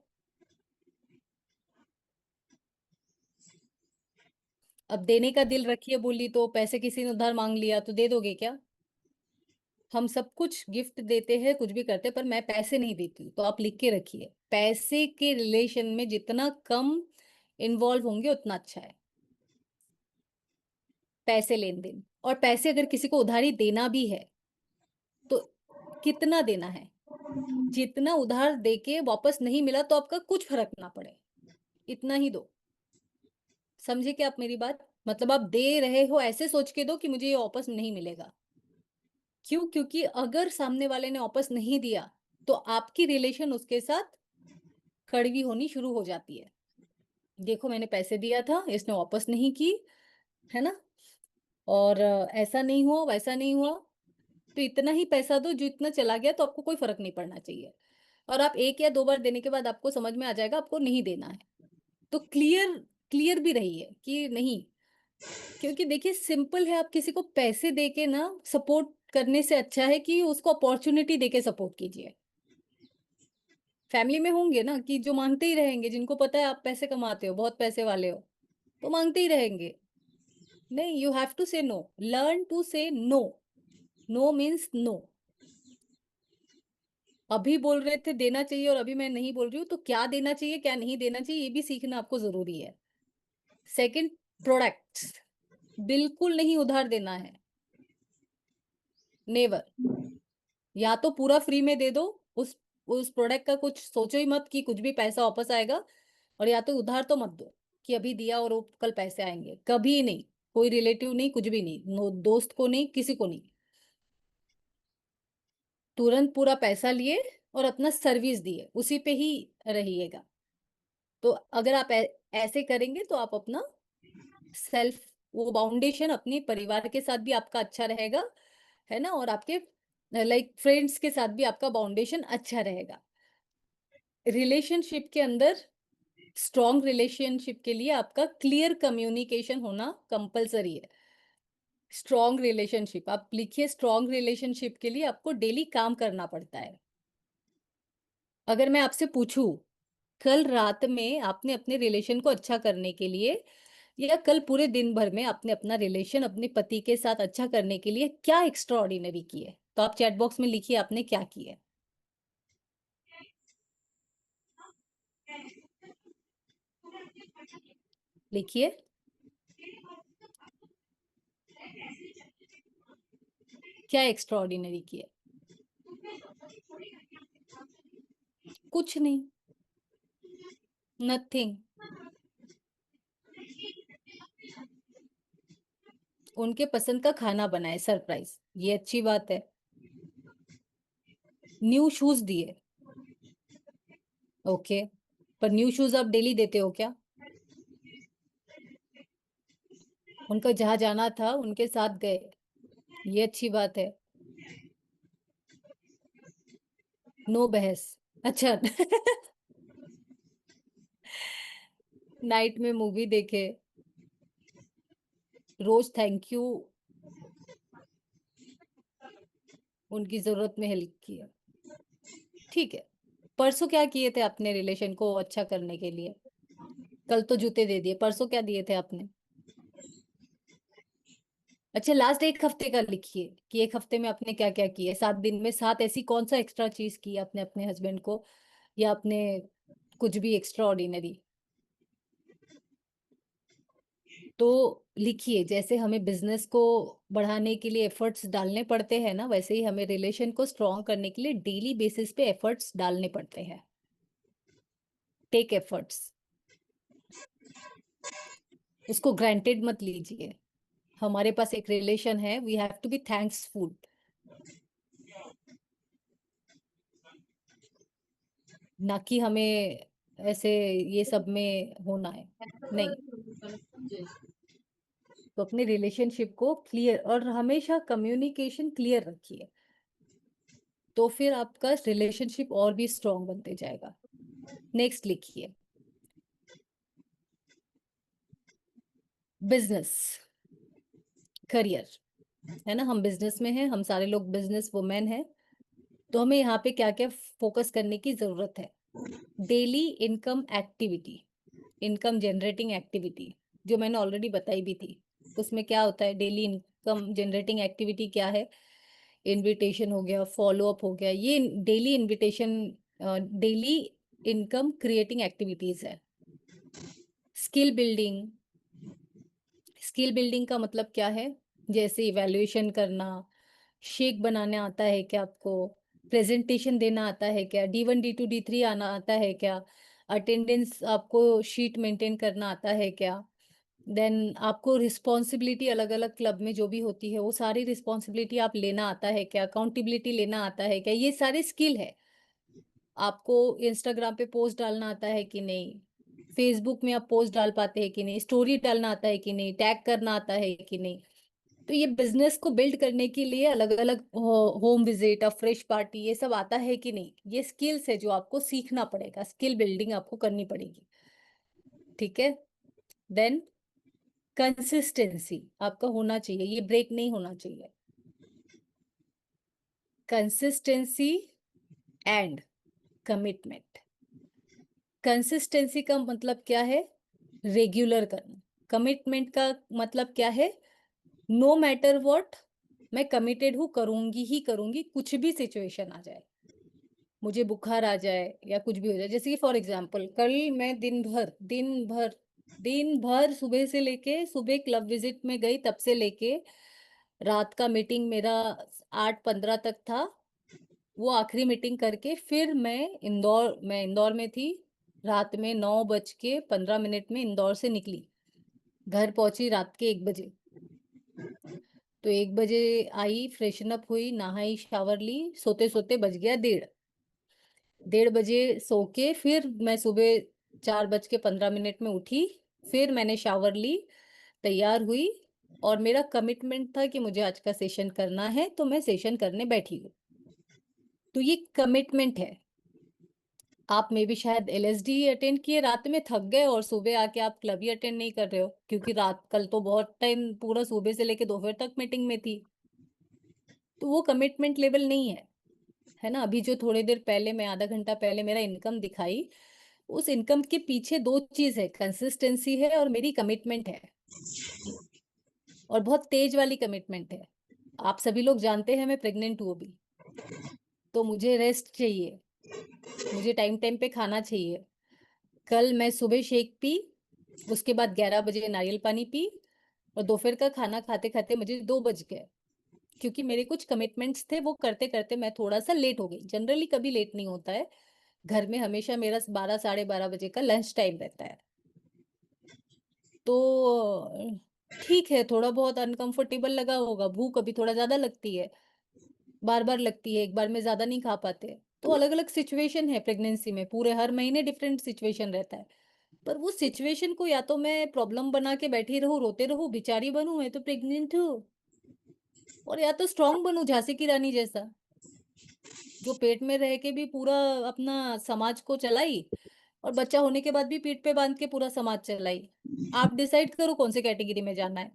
[SPEAKER 1] अब देने का दिल रखिए बोली तो पैसे किसी ने उधार माँग लिया तो दे दोगे क्या? हम सब कुछ गिफ्ट देते हैं, कुछ भी करते हैं पर मैं पैसे नहीं देती, तो आप लिख के रखिए। पैसे के रिलेशन में जितना कम इन्वॉल्व होंगे उतना अच्छा है, पैसे लेन-देन। और पैसे अगर किसी को उधारी देना भी है, तो कितना देना है? जितना उधार देके वापस नहीं मिला तो आपका कुछ फ़र्क ना पड़े, इतना ही दो। समझे क्या आप मेरी बात? मतलब आप दे रहे हो ऐसे सोच के दो कि मुझे ये वापस नहीं मिलेगा। क्यों? क्योंकि अगर सामने वाले ने वापस नहीं दिया, तो आपकी रिलेशन उसके साथ कड़वी होनी शुरू हो जाती है। देखो मैंने पैसे दिया था, इसने वापस नहीं की, है ना? और ऐसा नहीं हुआ, वैसा नहीं हुआ, तो इतना ही पैसा दो जो इतना चला गया तो आपको कोई फ़र्क नहीं पड़ना चाहिए। और आप 1 या 2 बार देने के बाद आपको समझ में आ जाएगा आपको नहीं देना है। तो क्लियर क्लियर भी रहिए कि नहीं, क्योंकि देखिए सिंपल है, आप किसी को पैसे दे के ना सपोर्ट करने से अच्छा है कि उसको अपॉर्च्युनिटी देके सपोर्ट कीजिए। फैमिली में होंगे ना कि जो माँगते ही रहेंगे, जिनको पता है आप पैसे कमाते हो, बहुत पैसे वाले हो, तो माँगते ही रहेंगे। नहीं, यू हैव टू से नो, लर्न टू से नो, नो मीन्स नो। अभी बोल रहे थे देना चाहिए और अभी मैं नहीं बोल रही हूँ, तो क्या देना चाहिए, क्या नहीं देना चाहिए, ये भी सीखना आपको ज़रूरी है। सेकंड, प्रोडक्ट्स, बिल्कुल नहीं उधार देना है, नेवर। या तो पूरा फ्री में दे दो, उस प्रोडक्ट का कुछ सोचो ही मत कि कुछ भी पैसा वापस आएगा, और या तो उधार तो मत दो कि अभी दिया और वो कल पैसे आएँगे, कभी नहीं। कोई रिलेटिव नहीं, कुछ भी नहीं, नो दोस्त को नहीं, किसी को नहीं। तुरंत पूरा पैसा लिए और अपना सर्विस दिए, उसी पे ही रहिएगा। तो अगर आप ऐसे करेंगे तो आप अपना सेल्फ वो बाउंडेशन अपने परिवार के साथ भी आपका अच्छा रहेगा, है ना? और आपके लाइक फ्रेंड्स के साथ भी आपका बाउंडेशन अच्छा रहेगा। रिलेशनशिप के अंदर, स्ट्रॉन्ग रिलेशनशिप के लिए आपका क्लियर कम्युनिकेशन होना कंपलसरी है। स्ट्रॉन्ग रिलेशनशिप, आप लिखिए, स्ट्रॉन्ग रिलेशनशिप के लिए आपको डेली काम करना पड़ता है। अगर मैं आपसे पूछूं, कल रात में आपने अपने रिलेशन को अच्छा करने के लिए, या कल पूरे दिन भर में आपने अपना रिलेशन अपने पति के साथ अच्छा करने के लिए क्या एक्स्ट्रा ऑर्डिनरी किए, तो आप चैट बॉक्स में लिखिए आपने क्या किए। लिखिए। क्या एक्स्ट्रा ऑर्डिनरी किए? कुछ नहीं। नथिंग। उनके पसंद का खाना बनाए, सरप्राइज, ये अच्छी बात है। न्यू शूज दिए, ओके, पर न्यू शूज आप डेली देते हो क्या? उनको जहां जाना था उनके साथ गए, ये अच्छी बात है। नो बहस। अच्छा। नाइट में मूवी देखे, रोज थैंक यू, उनकी जरूरत में हेल्प किया, ठीक है। परसों क्या किए थे अपने रिलेशन को अच्छा करने के लिए? कल तो जूते दे दिए, परसों क्या दिए थे आपने? अच्छा, लास्ट एक हफ्ते का लिखिए कि एक हफ्ते में आपने क्या क्या किए, 7 दिन में 7 ऐसी कौन सा एक्स्ट्रा चीज की आपने अपने हस्बैंड को, या अपने कुछ भी एक्स्ट्रा ऑर्डिनरी। तो लिखिए, जैसे हमें बिजनेस को बढ़ाने के लिए एफर्ट्स डालने पड़ते हैं ना, वैसे ही हमें रिलेशन को स्ट्रॉन्ग करने के लिए डेली बेसिस पे एफर्ट्स डालने पड़ते हैं। टेक एफर्ट्स, उसको ग्रांटेड मत लीजिए। हमारे पास एक रिलेशन है, we have to be thankful, ना कि हमें ऐसे ये सब में होना है, नहीं। तो अपने रिलेशनशिप को क्लियर, और हमेशा कम्युनिकेशन क्लियर रखिए, तो फिर आपका रिलेशनशिप और भी स्ट्रॉन्ग बनते जाएगा। नेक्स्ट लिखिए, बिजनेस, करियर, है ना, हम बिजनेस में हैं, हम सारे लोग बिजनेस वुमेन हैं, तो हमें यहाँ पे क्या क्या फोकस करने की जरूरत है। Daily income activity, income generating activity, जो मैंने ऑलरेडी बताई भी थी। उसमें क्या होता है, डेली इनकम जनरेटिंग एक्टिविटी क्या है? इनविटेशन हो गया, फॉलो अप हो गया, ये daily invitation, daily income creating activities है। स्किल बिल्डिंग, स्किल बिल्डिंग का मतलब क्या है? जैसे इवैल्यूएशन करना, शेक बनाने आता है क्या आपको? प्रेजेंटेशन देना आता है क्या? D1 D2 D3 आना आता है क्या? अटेंडेंस आपको शीट मेंटेन करना आता है क्या? देन आपको रिस्पॉन्सिबिलिटी अलग अलग क्लब में जो भी होती है वो सारी रिस्पॉन्सिबिलिटी आप लेना आता है क्या? अकाउंटेबिलिटी लेना आता है क्या? ये सारे स्किल है। आपको इंस्टाग्राम पे पोस्ट डालना आता है कि नहीं? फेसबुक में आप पोस्ट डाल पाते हैं कि नहीं? स्टोरी डालना आता है कि नहीं? टैग करना आता है कि नहीं? तो ये बिजनेस को बिल्ड करने के लिए अलग अलग, होम विजिट, फ्रेश पार्टी, ये सब आता है कि नहीं? ये स्किल्स है जो आपको सीखना पड़ेगा, स्किल बिल्डिंग आपको करनी पड़ेगी, ठीक है। देन कंसिस्टेंसी आपका होना चाहिए, ये ब्रेक नहीं होना चाहिए। Consistency and commitment. कंसिस्टेंसी का मतलब क्या है? रेगुलर करना। कमिटमेंट का मतलब क्या है? नो मैटर व्हाट, मैं कमिटेड हूं, करूंगी ही करूंगी, कुछ भी सिचुएशन आ जाए, मुझे बुखार आ जाए या कुछ भी हो जाए। जैसे कि फॉर एग्जांपल, कल मैं दिन भर सुबह से लेके, सुबह क्लब विजिट में गई तब से लेके रात का मीटिंग मेरा 8:15 तक था। वो आखिरी मीटिंग करके फिर मैं इंदौर में थी। रात में 9:15 में इंदौर से निकली, घर पहुंची रात के 1 बजे। तो 1 बजे आई, फ्रेशन अप हुई, नहाई, शावर ली, सोते सोते बज गया 1:30। 1:30 बजे सो के फिर मैं सुबह 4:15 में उठी, फिर मैंने शावर ली, तैयार हुई, और मेरा कमिटमेंट था कि मुझे आज का सेशन करना है, तो मैं सेशन करने बैठी हूँ। तो ये कमिटमेंट है। आप मे बी शायद एलएसडी अटेंड किए, रात में थक गए और सुबह आके आप क्लब ही अटेंड नहीं कर रहे हो, क्योंकि रात कल तो बहुत टाइम पूरा सुबह से लेके दोपहर तक मीटिंग में थी। तो वो कमिटमेंट लेवल नहीं है ना? अभी जो थोड़ी देर पहले मैं आधा घंटा पहले मेरा इनकम दिखाई, उस इनकम के पीछे 2 चीज़ है, कंसिस्टेंसी है और मेरी कमिटमेंट है, और बहुत तेज़ वाली कमिटमेंट है। आप सभी लोग जानते हैं मैं प्रेग्नेंट हूँ अभी, तो मुझे रेस्ट चाहिए, मुझे टाइम-टाइम पे खाना चाहिए। कल मैं सुबह शेक पी, उसके बाद 11 बजे नारियल पानी पी, और दोपहर का खाना खाते-खाते मुझे 2 बज गए, क्योंकि मेरे कुछ कमिटमेंट्स थे, वो करते-करते मैं थोड़ा-सा लेट हो गई। जनरली कभी लेट नहीं होता है। घर में हमेशा मेरा 12 साढ़े 12 बजे का लंच टाइम रहता है। तो ठीक है, थोड़ा बहुत अनकंफर्टेबल लगा होगा, भूख अभी थोड़ा ज़्यादा लगती है, बार-बार लगती है, एक बार में ज़्यादा नहीं खा पाते। तो अलग-अलग सिचुएशन है प्रेगनेंसी में, पूरे हर महीने डिफरेंट सिचुएशन रहता है। पर वो सिचुएशन को या तो मैं प्रॉब्लम बना के बैठी रहूँ, रोते रहूँ, बेचारी बनूँ, मैं तो प्रेग्नेंट हूँ, और या तो स्ट्रॉन्ग बनूँ झांसी की रानी जैसा, जो पेट में रह के भी पूरा अपना समाज को चलाई, और बच्चा होने के बाद भी पीठ पे बाँध के पूरा समाज चलाई। आप डिसाइड करो कौन सी कैटेगरी में जाना है,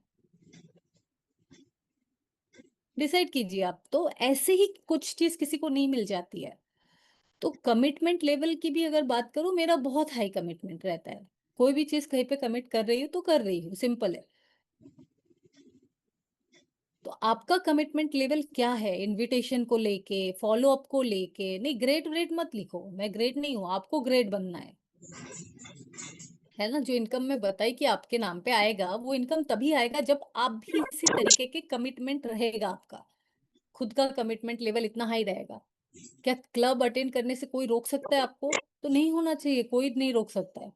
[SPEAKER 1] डिसाइड कीजिए आप। तो ऐसे ही कुछ चीज़ किसी को नहीं मिल जाती है। तो कमिटमेंट लेवल की भी अगर बात करूँ, मेरा बहुत हाई कमिटमेंट रहता है। कोई भी चीज़ कहीं पे कमिट कर रही हूँ, तो कर रही हूँ, सिंपल है। तो आपका कमिटमेंट लेवल क्या है? इन्विटेशन को लेके, फ़ॉलो अप को लेके? नहीं, ग्रेट व्रेट मत लिखो, मैं ग्रेट नहीं हूँ, आपको ग्रेट बनना है ना? जो इनकम मैं बताई कि आपके नाम पे आएगा, वो इनकम तभी आएगा जब आप भी इसी तरीके के कमिटमेंट रहेगा आपका। खुद का कमिटमेंट लेवल इतना हाई रहेगा। क्या क्लब अटेंड करने से कोई रोक सकता है आपको? तो नहीं होना चाहिए, कोई नहीं रोक सकता है।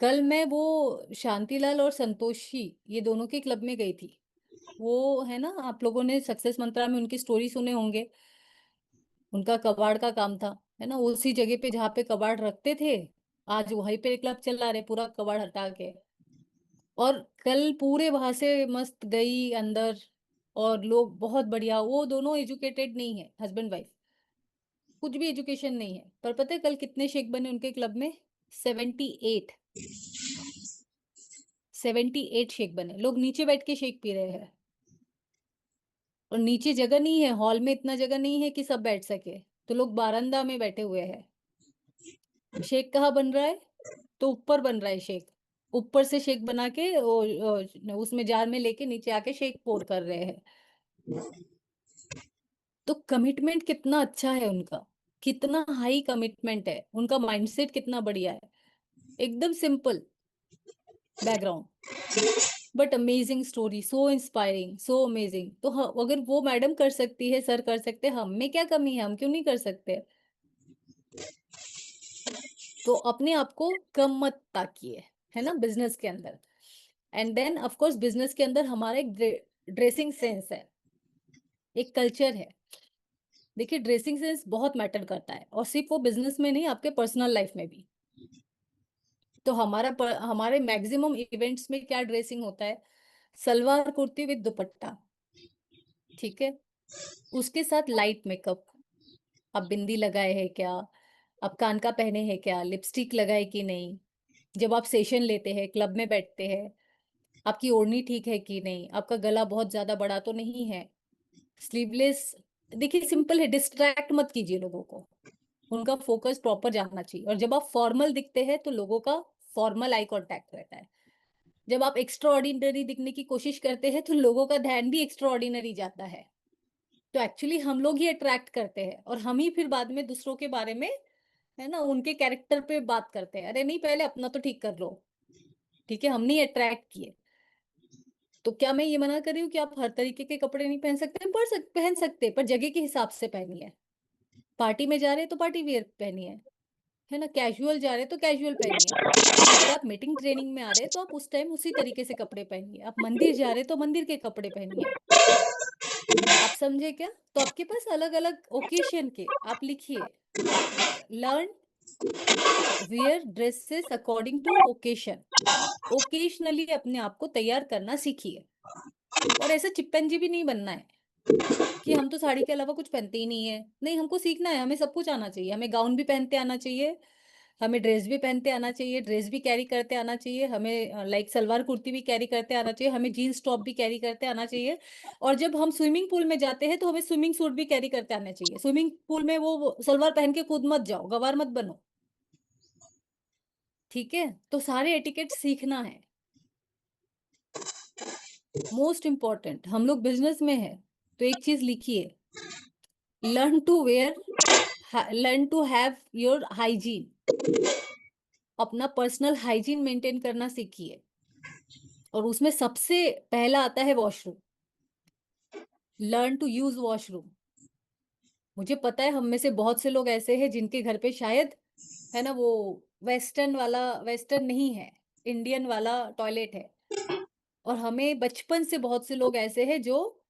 [SPEAKER 1] कल मैं वो शांतिलाल और संतोषी, ये दोनों के क्लब में गई थी। वो है ना, आप लोगों ने सक्सेस मंत्रा में उनकी स्टोरी सुने होंगे। उनका कबाड़ का काम था, है ना? उसी जगह पे जहाँ पे कबाड़ रखते थे, आज वहीं पे क्लब चला रहे, पूरा कबाड़ हटा के। और कल पूरे वहाँ से मस्त गई अंदर, और लोग बहुत बढ़िया, वो दोनों एजुकेटेड नहीं है, हस्बैंड वाइफ, कुछ भी एजुकेशन नहीं है। पर पता है कल कितने शेक बने उनके क्लब में? 78। 78 शेक बने। लोग नीचे बैठ के शेक पी रहे हैं, और नीचे जगह नहीं है, हॉल में इतना जगह नहीं है कि सब बैठ सके, तो लोग बारंदा में बैठे हुए हैं। शेक कहाँ बन रहा है? तो ऊपर बन रहा है शेक। ऊपर से शेक बना के उसमें जार में लेके नीचे आके शेक पोर कर रहे हैं। तो कमिटमेंट कितना अच्छा है उनका, कितना हाई कमिटमेंट है, उनका माइंडसेट कितना बढ़िया है। एकदम simple background, but amazing story, so inspiring, so amazing. तो अगर वो मैडम कर सकती है, सर कर सकते हैं, हम में क्या कमी है? हम क्यों नहीं कर सकते? तो अपने आप को कम मत ताकिए, है ना, बिजनेस के अंदर। And then of course business के अंदर हमारा एक ड्रेसिंग सेंस है, एक कल्चर है। देखिए, ड्रेसिंग सेंस बहुत मैटर करता है, और सिर्फ वो बिजनेस में नहीं, आपके पर्सनल लाइफ में भी। तो हमारे मैक्सिमम इवेंट्स में क्या ड्रेसिंग होता है? सलवार कुर्ती विद दुपट्टा, ठीक है? उसके साथ लाइट मेकअप। आप बिंदी लगाए हैं क्या? आप कान का पहने हैं क्या? लिपस्टिक लगाए कि नहीं? जब आप सेशन लेते हैं, क्लब में बैठते हैं, आपकी ओढ़नी ठीक है कि नहीं? आपका गला बहुत ज़्यादा बड़ा तो नहीं है? स्लीवलेस, देखिए सिंपल है, डिस्ट्रैक्ट मत कीजिए लोगों को। उनका फोकस प्रॉपर जाना चाहिए, और जब आप फॉर्मल दिखते हैं, तो लोगों का फॉर्मल आई कॉन्टैक्ट रहता है। जब आप एक्स्ट्रा ऑर्डिनरी दिखने की कोशिश करते हैं, तो लोगों का ध्यान भी एक्स्ट्रा ऑर्डिनरी जाता है। तो एक्चुअली हम लोग ही अट्रैक्ट करते हैं, और हम ही फिर बाद में दूसरों के बारे में, है ना, उनके कैरेक्टर पे बात करते हैं। अरे नहीं, पहले अपना तो ठीक कर लो, ठीक है? हमने अट्रैक्ट किए। तो क्या मैं ये मना कर रही हूँ कि आप हर तरीके के कपड़े नहीं पहन सकते? पहन सकते, पर जगह के हिसाब से पहनिए। पार्टी में जा रहे हैं तो पार्टी वियर पहनिए, है ना? कैजुअल जा रहे हैं तो कैजुअल पहनिए। अगर आप मीटिंग ट्रेनिंग में आ रहे हैं, तो आप उस टाइम उसी तरीके से कपड़े पहनिए। आप मंदिर जा रहे हैं तो मंदिर के कपड़े पहनिए। आप समझे क्या? तो आपके पास अलग-अलग ओकेशन के आप लिखिए, learn wear dresses according to occasion. Occasionally अपने आप को तैयार करना सीखिए, और ऐसा चिपंजी भी नहीं बनना है। कि हम तो साड़ी के अलावा कुछ पहनते ही नहीं है। नहीं, हमको सीखना है, हमें सब कुछ आना चाहिए। हमें गाउन भी पहनते आना चाहिए, हमें ड्रेस भी पहनते आना चाहिए, ड्रेस भी कैरी करते आना चाहिए, हमें लाइक सलवार कुर्ती भी कैरी करते आना चाहिए, हमें जीन्स टॉप भी कैरी करते आना चाहिए। और जब हम स्विमिंग पूल में जाते हैं तो हमें स्विमिंग सूट भी कैरी करते आना चाहिए। स्विमिंग पूल में वो सलवार पहन के कूद मत जाओ, गँवार मत बनो, ठीक है? तो सारे एटिकेट सीखना है। मोस्ट इम्पोर्टेंट, हम लोग बिज़नेस में हैं, तो एक चीज़ लिखिए, learn to wear learn to have your hygiene. अपना पर्सनल हाइजीन मेंटेन करना सीखिए, और उसमें सबसे पहला आता है washroom. Learn to use washroom. मुझे पता है हम में से बहुत से लोग ऐसे हैं जिनके घर पे शायद, है ना, वो वेस्टर्न नहीं है, इंडियन वाला टॉयलेट है। और हमें बचपन से बहुत से लोग ऐसे हैं जो,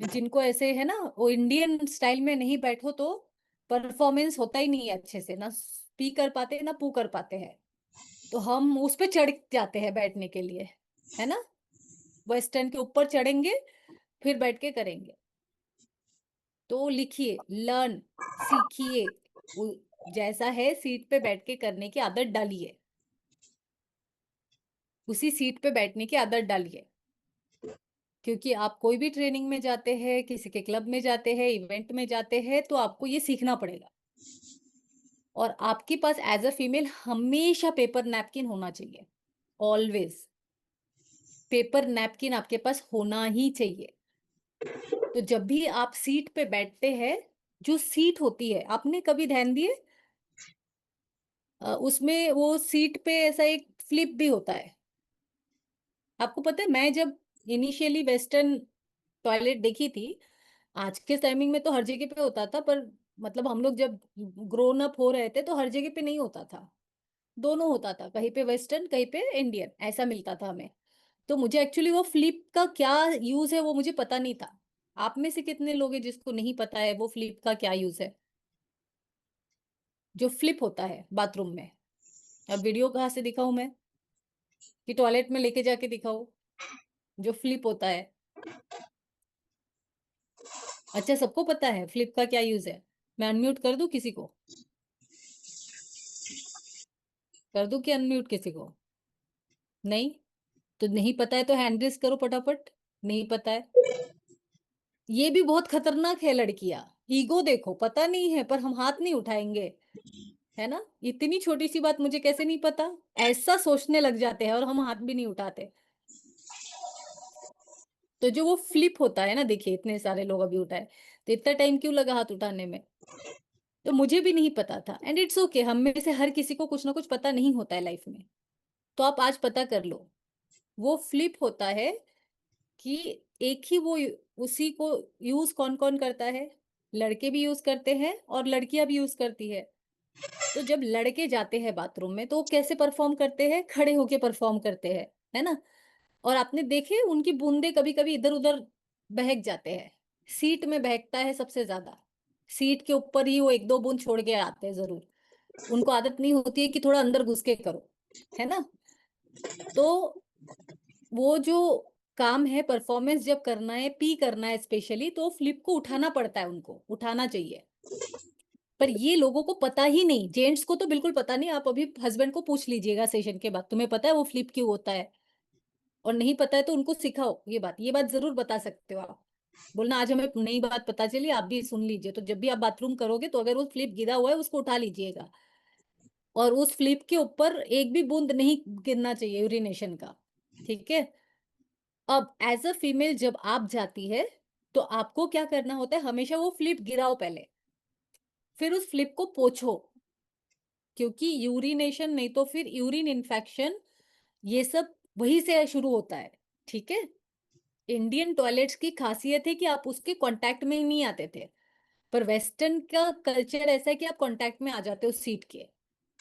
[SPEAKER 1] जिनको ऐसे है ना, वो इंडियन स्टाइल में नहीं बैठो तो परफॉर्मेंस होता ही नहीं है अच्छे से, ना पी कर पाते हैं ना पू कर पाते हैं। तो हम उस पे चढ़ जाते हैं बैठने के लिए, है ना? वेस्टर्न के ऊपर चढ़ेंगे, फिर बैठ के करेंगे। तो लिखिए, लर्न, सीखिए, उ जैसा है सीट पे बैठ के करने की आदत डालिए। उसी सीट पे बैठने की आदत डालिए। क्योंकि आप कोई भी ट्रेनिंग में जाते हैं, किसी के क्लब में जाते हैं, इवेंट में जाते हैं, तो आपको ये सीखना पड़ेगा। और आपके पास एज़ अ फीमेल हमेशा पेपर नैपकिन होना चाहिए, ऑलवेज़। पेपर नैपकिन आपके पास होना ही चाहिए। तो जब भी आप सीट पे बैठते हैं, जो सीट होती है, आपने कभी ध्यान दिए? उसमें वो सीट पे ऐसा एक फ्लिप भी होता है। आपको पता है, मैं जब इनिशियली वेस्टर्न टॉयलेट देखी थी, आज के टाइमिंग में तो हर जगह पे होता था, पर मतलब हम लोग जब ग्रोन अप हो रहे थे तो हर जगह पे नहीं होता था। दोनों होता था, कहीं पे वेस्टर्न, कहीं पे इंडियन, ऐसा मिलता था हमें। तो मुझे एक्चुअली वो फ्लिप का क्या यूज़ है वो मुझे पता नहीं था। आप में से कितने लोग हैं जिसको नहीं पता है वो फ्लिप का क्या यूज़ है? जो फ्लिप होता है बाथरूम में। अब वीडियो कहाँ से दिखाऊँ मैं? कि टॉयलेट में लेके जाके दिखाऊँ? जो फ्लिप होता है। अच्छा, सबको पता है फ्लिप का क्या यूज़ है? मैं अनम्यूट कर दूँ किसी को? कर दूँ कि अनम्यूट किसी को? नहीं? तो नहीं पता है तो हैंड रेज़ करो फटाफट। नहीं पता है। ये भी बहुत खतरनाक है लड़कियाँ। ईगो देखो, पता नहीं है पर हम हाथ नहीं उठाएँगे, है ना? इतनी छोटी-सी बात मुझे कैसे नहीं पता? ऐसा सोचने लग जाते हैं और हम हाथ भी नहीं उठाते। तो जो वो फ्लिप होता है ना, देखिए इतने सारे लोग अभी उठाए, तो इतना टाइम क्यों लगा हाथ उठाने में? तो मुझे भी नहीं पता था, एंड इट्स ओके, हम में से हर किसी को कुछ ना कुछ पता नहीं होता है लाइफ में। तो आप आज पता कर लो। वो फ्लिप होता है कि एक ही वो उसी को यूज़ कौन-कौन करता है? लड़के भी यूज़ करते हैं और लड़कियाँ भी यूज़ करती है। तो जब लड़के जाते हैं बाथरूम में तो वो कैसे परफ़ॉर्म करते हैं? खड़े होके परफ़ॉर्म करते हैं, है ना? और आपने देखे उनकी बूँदें कभी-कभी इधर-उधर बहक जाते हैं। सीट में बहकता है सबसे ज़्यादा। सीट के ऊपर ही वो 1-2 बूँद छोड़ के आते हैं ज़रूर। उनको आदत नहीं होती है कि थोड़ा अंदर घुस के करो, है ना? तो वो जो काम है, परफ़ॉर्मेंस जब करना है, पी करना है स्पेशली, तो फ्लिप को उठाना पड़ता है उनको, उठाना चाहिए। पर ये लोगों को पता ही नहीं, जेंट्स को तो बिल्कुल पता नहीं, आप अभी हस्बैंड को पूछ लीजिएगा सेशन के बाद, तुम्हें पता है वो फ्लिप क्यों होता है? और नहीं पता है तो उनको सिखाओ ये बात ज़रूर बता सकते हो आप। बोलना आज हमें नई बात पता चली, आप भी सुन लीजिए, तो जब भी आप बाथरूम करोगे तो अगर वो फ्लिप गिरा हुआ है उसको उठा लीजिएगा। और उस फ्लिप के ऊपर एक भी बूँद नहीं गिरना चाहिए यूरिनेशन का, ठीक है? अब एज़ अ फीमेल जब आप जाती है, तो आपको क्या करना होता है, हमेशा वो फ्लिप गिराओ पहले, फिर उस फ्लिप को पोंछो, क्योंकि यूरिनेशन नहीं तो फिर यूरिन इन्फेक्शन, ये सब वहीं से शुरू होता है, ठीक है? इंडियन टॉयलेट्स की खासियत है कि आप उसके कॉन्टैक्ट में ही नहीं आते थे, पर वेस्टर्न का कल्चर ऐसा है कि आप कॉन्टैक्ट में आ जाते हो सीट के।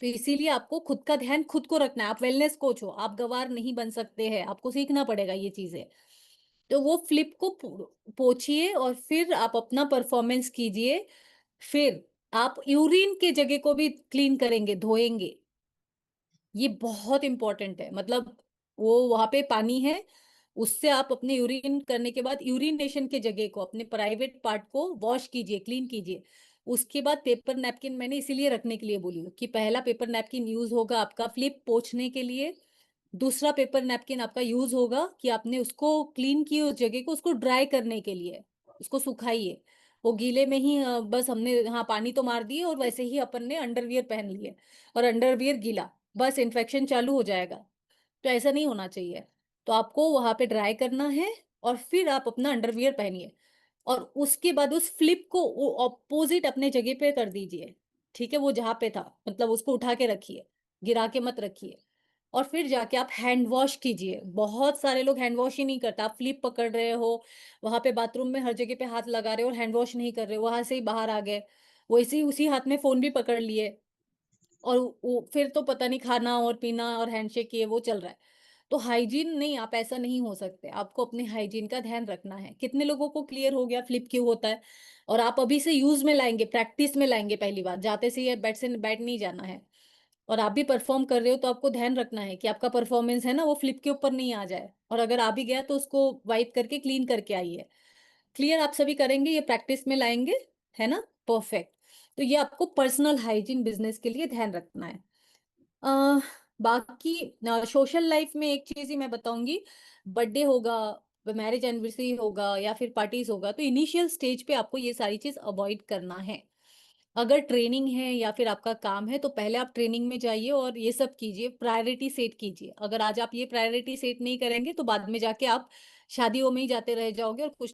[SPEAKER 1] तो इसीलिए आपको खुद का ध्यान खुद को रखना है, आप वेलनेस कोच हो, आप गँवार नहीं बन सकते हैं, आपको सीखना पड़ेगा ये चीज़ें। तो वो फ्लिप को पोंछिए और फिर आप अपना परफॉर्मेंस कीजिए। फिर आप यूरिन के जगह को भी क्लीन करेंगे, धोएँगे। ये बहुत इम्पोर्टेंट है। मतलब वो वहाँ पे पानी है, उससे आप अपने यूरिन करने के बाद यूरिनेशन के जगह को, अपने प्राइवेट पार्ट को वॉश कीजिए, क्लीन कीजिए। उसके बाद पेपर नैपकिन मैंने इसीलिए रखने के लिए बोली हूँ कि पहला पेपर नैपकिन यूज़ होगा आपका फ्लिप पोंछने के लिए, दूसरा पेपर नैपकिन आपका यूज़ होगा कि आपने उसको क्लीन किए उस जगह को, उसको ड्राई करने के लिए, उसको सुखाइए। वो गीले में ही बस हमने हाँ, पानी तो मार दिए और वैसे ही अपन ने अंडरवियर पहन लिए और अंडरवियर गीला, बस इन्फेक्शन चालू हो जाएगा। तो ऐसा नहीं होना चाहिए। तो आपको वहाँ पे ड्राई करना है और फिर आप अपना अंडरवियर पहनिए और उसके बाद उस फ्लिप को ऑपोज़िट अपने जगह पे कर दीजिए, ठीक है? वो जहाँ पे था, मतलब उसको उठा के रखिए, गिरा के मत रखिए और फिर जाके आप हैंड वॉश कीजिए। बहुत सारे लोग हैंड वॉश ही नहीं करते, आप फ्लिप पकड़ रहे हो, वहाँ पे बाथरूम में हर जगह पे हाथ लगा रहे हो और हैंड वॉश नहीं कर रहे हो, वहाँ से ही बाहर आ गए। वैसे ही उसी हाथ में फ़ोन भी पकड़ लिए और वो फिर तो पता नहीं खाना और पीना और हैंडशेक ये वो चल रहा है। तो हाइजीन नहीं, आप ऐसा नहीं हो सकते। आपको अपने हाइजीन का ध्यान रखना है। कितने लोगों को क्लियर हो गया फ्लिप क्यों होता है? और आप अभी से यूज़ में लाएँगे, प्रैक्टिस में लाएँगे पहली बार। जाते से ये बेड से बैठ नहीं जाना है। और आप भी परफ़ॉर्म कर रहे हो तो आपको ध्यान रखना है कि आपका परफ़ॉर्मेंस है ना वो फ्लिप के ऊपर नहीं आ जाए। और अगर आ भी गया तो उसको वाइप करके क्लीन करके आइए। क्लियर आप सभी करेंगे, ये प्रैक्टिस में लाएँगे, है ना? परफ़ेक्ट। तो ये आपको पर्सनल हाइजीन बिज़नेस के लिए ध्यान रखना है। अ, बाकी सोशल लाइफ में एक चीज़ ही मैं बताऊँगी, बर्थडे होगा, मैरिज एनिवर्सरी होगा या फिर पार्टीज़ होगा, तो इनिशियल स्टेज पे आपको ये सारी चीज़ अवॉइड करना है। अगर ट्रेनिंग है या फिर आपका काम है, तो पहले आप ट्रेनिंग में जाइए और ये सब कीजिए, प्रायोरिटी सेट कीजिए। अगर आज आप ये प्रायोरिटी सेट नहीं करेंगे, तो बाद में जाके आप शादियों में ही जाते रह जाओगे और कुछ